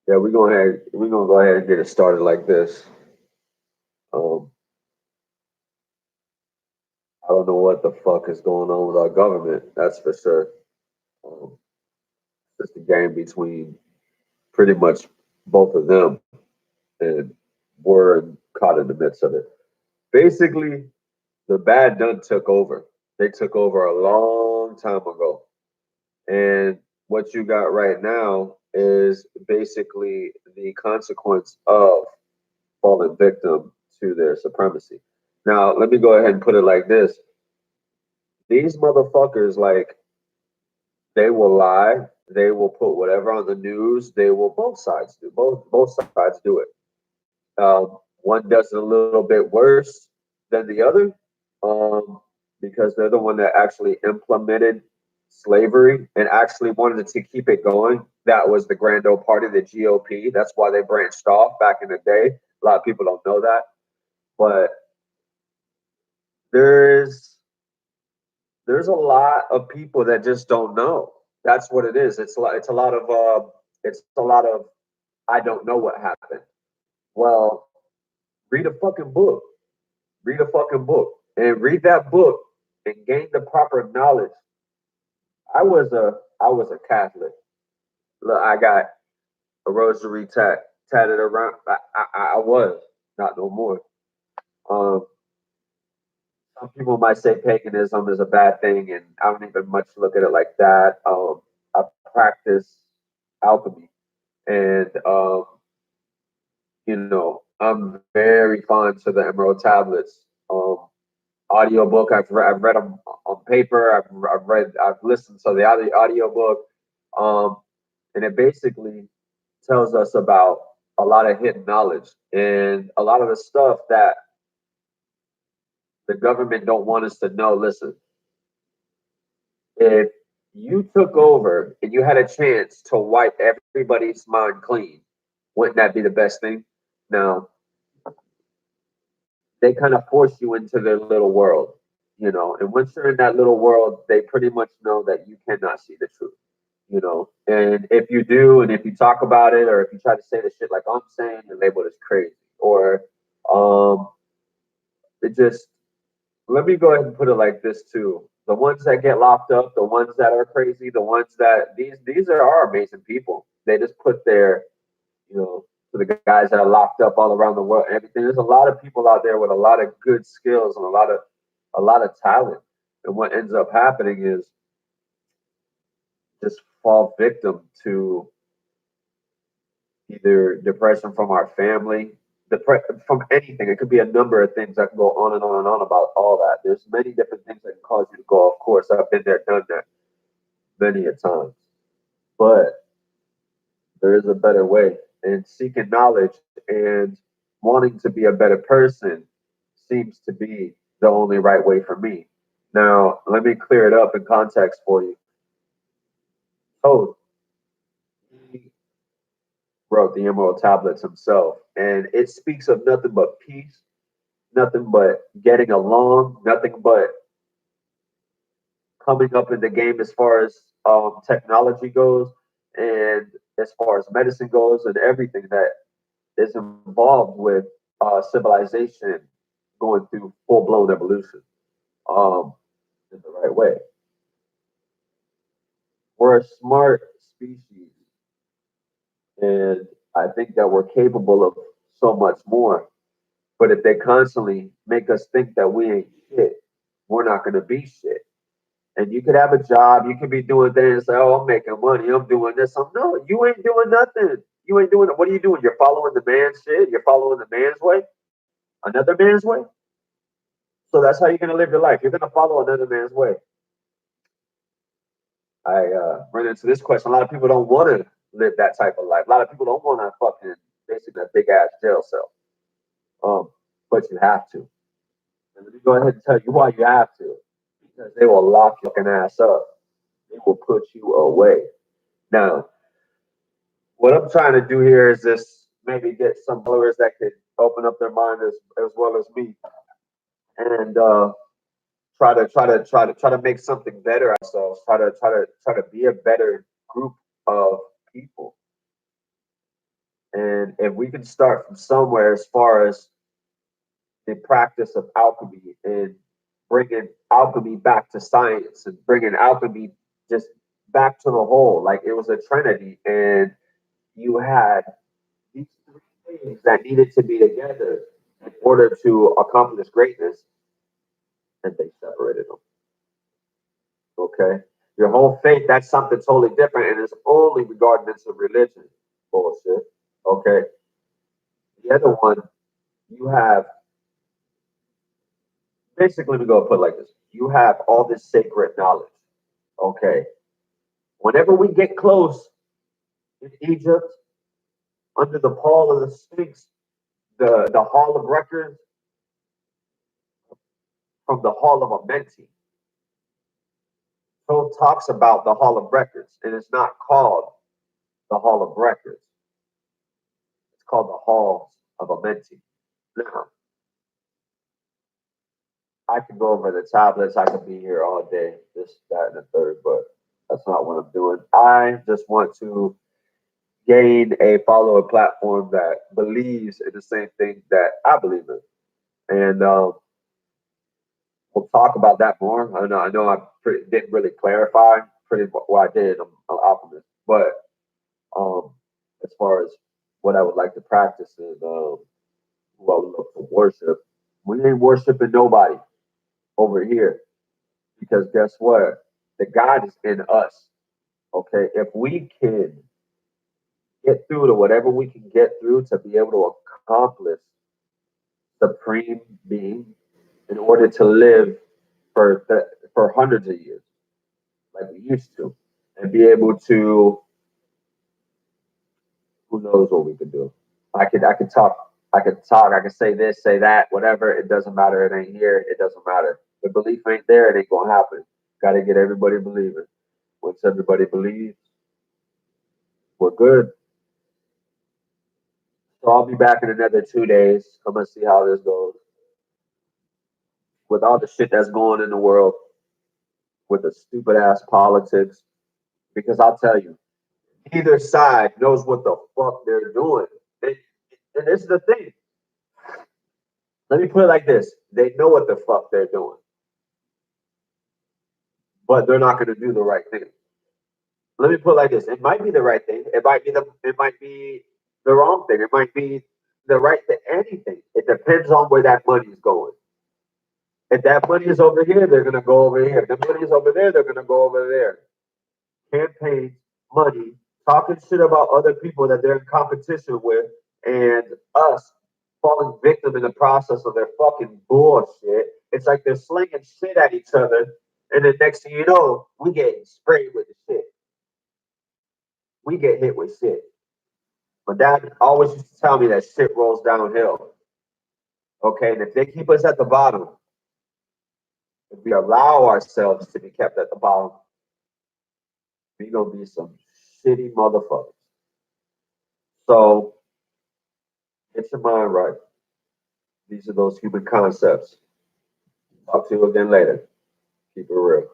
Yeah, we're gonna go ahead and get it started like this. Um, I don't know what the fuck is going on with our government. That's for sure. Um, it's the game between pretty much both of them, and we're caught in the midst of it. Basically, the bad done took over. They took over a long time ago, and what you got right now is basically the consequence of fallen victim to their supremacy. Now, let me go ahead and put it like this. These motherfuckers, like, they will lie. They will put whatever on the news. They will, both sides do. Both sides do it. One does it a little bit worse than the other, um, because they're the one that actually implemented slavery and actually wanted to keep it going. That was the Grand Old Party, the GOP. That's why they branched off back in the day. A lot of people don't know that, but there's there's a lot of people that just don't know. That's what it is. It's a lot of it's a lot of I don't know what happened. Well, read a fucking book. Read a fucking book and read that book and gain the proper knowledge. I was a Catholic. Look, I got a rosary tatted around. I was not no more. Um, some people might say paganism is a bad thing, and I don't even much look at it like that. I practice alchemy, and I'm very fond to the Emerald Tablets. Audiobook. I've read them on paper. I've listened to the audiobook. Um, and it basically tells us about a lot of hidden knowledge and a lot of the stuff that the government don't want us to know. Listen, if you took over and you had a chance to wipe everybody's mind clean, wouldn't that be the best thing? Now, they kind of force you into their little world, and once you're in that little world, they pretty much know that you cannot see the truth. And if you do, and if you talk about it, or if you try to say the shit like I'm saying, you're labeled as crazy. Or um, it just let me go ahead and put it like this too. The ones that get locked up, the ones that are crazy, the ones that these are amazing people. They just put their, for the guys that are locked up all around the world and everything. There's a lot of people out there with a lot of good skills and a lot of talent. And what ends up happening is just fall victim to either depression from our family, from anything. It could be a number of things. I can go on and on and on about all that. There's many different things that can cause you to go off course. I've been there, done that many a times. But there is a better way. And seeking knowledge and wanting to be a better person seems to be the only right way for me. Now, let me clear it up in context for you. Oh, he wrote the Emerald Tablets himself, and it speaks of nothing but peace, nothing but getting along, nothing but coming up in the game as far as technology goes, and as far as medicine goes, and everything that is involved with civilization going through full blown evolution um, in the right way. We're a smart species, and I think that we're capable of so much more. But if they constantly make us think that we ain't shit, we're not going to be shit. And you could have a job, you could be doing things, say, oh, I'm making money, I'm doing this. No, you ain't doing nothing. You ain't doing it. What are you doing? You're following the man's shit. You're following the man's way, another man's way. So that's how you're going to live your life. You're going to follow another man's way. I run into this question. A lot of people don't want to live that type of life. A lot of people don't want to fucking basically a big ass jail cell. But you have to. And let me go ahead and tell you why you have to. Because they will lock your fucking ass up. They will put you away. Now, what I'm trying to do here is just maybe get some followers that could open up their mind as well as me, and try to make something better ourselves. Try to be a better group of people. And if we can start from somewhere as far as the practice of alchemy and bringing alchemy back to science and bringing alchemy just back to the whole, like it was a trinity, and you had these three things that needed to be together in order to accomplish greatness, and they separated them. Okay, your whole faith, that's something totally different, and it's only regarding into religion. Bullshit. Okay, the other one, you have basically, we go put it like this: you have all this sacred knowledge. Okay, whenever we get close in Egypt, under the pall of the Sphinx, the Hall of Records, from the Hall of Amenti, so talks about the Hall of Records, and it's not called the Hall of Records. It's called the Hall of Amenti. Now, I can go over the tablets. I could be here all day, this, that, and the third, but that's not what I'm doing. I just want to gain a follower platform that believes in the same thing that I believe in. And we'll talk about that more. I know didn't really clarify pretty what I did. I'm an alchemist, but um, as far as what I would like to practice and who I would look to worship, we ain't worshiping nobody over here because guess what? The God is in us. Okay, if we can get through to whatever we can get through to be able to accomplish supreme being in order to live for hundreds of years like we used to, and be able to, who knows what we could do. I could say this, say that, whatever. It doesn't matter. It ain't here. It doesn't matter. The belief ain't there. It ain't gonna happen. Got to get everybody believing. Once everybody believes, we're good. So I'll be back in another 2 days. I'm gonna see how this goes with all the shit that's going in the world with the stupid ass politics. Because I'll tell you, either side knows what the fuck they're doing. And, and this is the thing. Let me put it like this: they know what the fuck they're doing, but they're not going to do the right thing. Let me put it like this: it might be the right thing. It might be the wrong thing. It might be the right thing. Anything. It depends on where that money is going. If that money is over here, they're going to go over here. If the money is over there, they're going to go over there. Campaigns, money, talking shit about other people that they're in competition with, and us falling victim in the process of their fucking bullshit. It's like they're slinging shit at each other, and then next thing you know, we get sprayed with the shit. We get hit with shit. My dad always used to tell me that shit rolls downhill. Okay, and if they keep us at the bottom, if we allow ourselves to be kept at the bottom, we gonna be some shitty motherfuckers. So get your mind right. These are those human concepts. Talk to you again later. Keep it real.